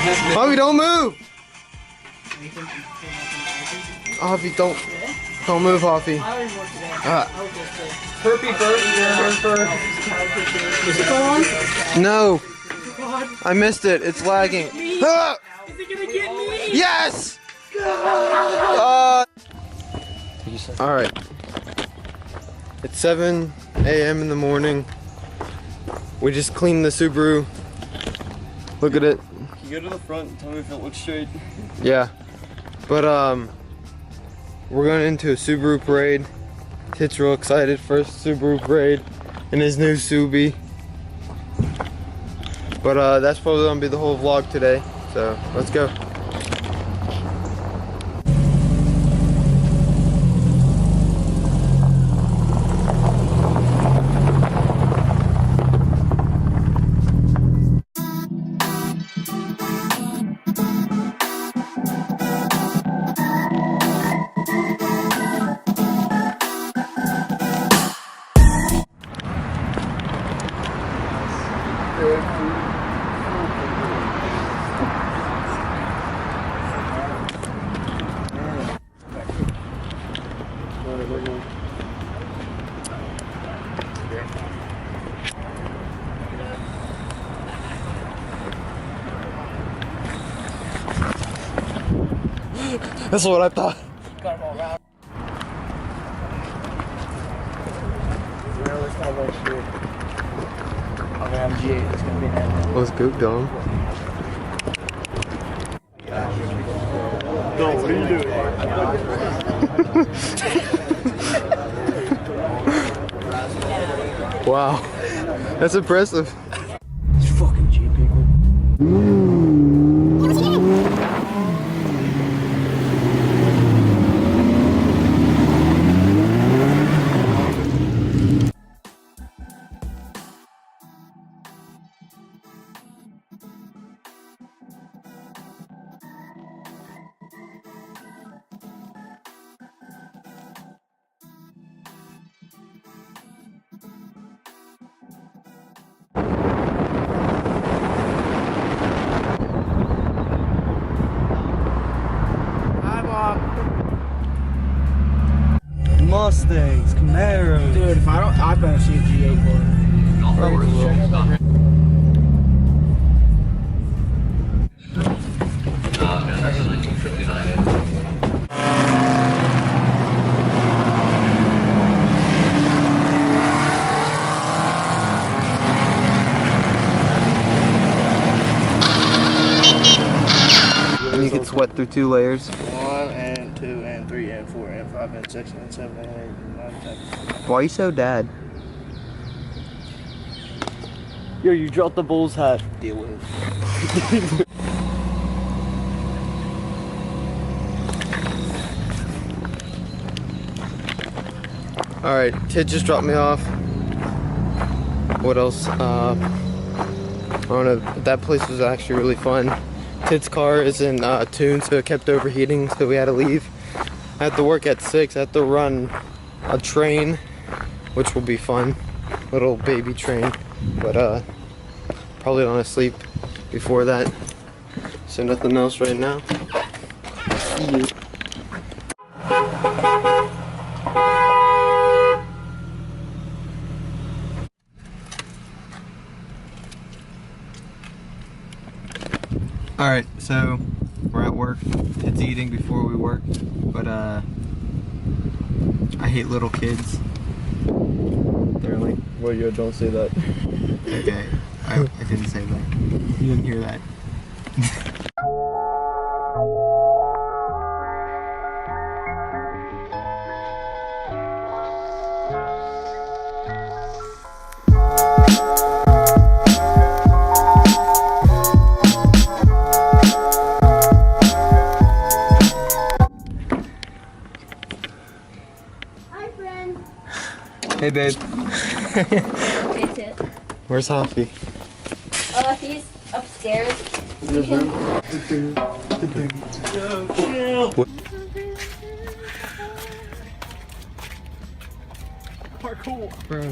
Harvey, don't move! Harvey, don't move, Harvey. Herpy first. Is it going on? No. I missed it. It's lagging. Ah! Is it gonna get me? Yes! Alright. It's 7 a.m. in the morning. We just cleaned the Subaru. Look at it. Can you go to the front and tell me if it looks straight? Yeah. But we're going into a Subaru parade. Tit's real excited. First Subaru parade in his new Subi. But that's probably gonna be the whole vlog today. So let's go. That's what I thought. Got them all around. G8, it's gonna be that. Let's go, Dom. Dom, what are you doing? Wow, that's impressive. It's fucking G people. Mustangs, Camaros. Dude, if I don't, I better see a G8 for it. And you can sweat through 2 layers. 1 and 2 and 3 and 4 and 5 and 6 and 7 and 8 and 9 and 10. Why are you so dad? Yo, you dropped the bull's hat. Deal with it. Alright, Tit just dropped me off. What else? I don't know, that place was actually really fun. Tit's car is in tune, so it kept overheating, so we had to leave. I had to work at 6, I had to run a train, which will be fun. Little baby train, but probably gonna sleep before that. So nothing else right now. See you. Alright, so we're at work. It's eating before we work, but I hate little kids. Apparently. Well, yo, don't say that. Okay, I didn't say that. You didn't hear that. Hey babe. Hey Tit. Where's Hoffy? He's upstairs. Parkour. Bro.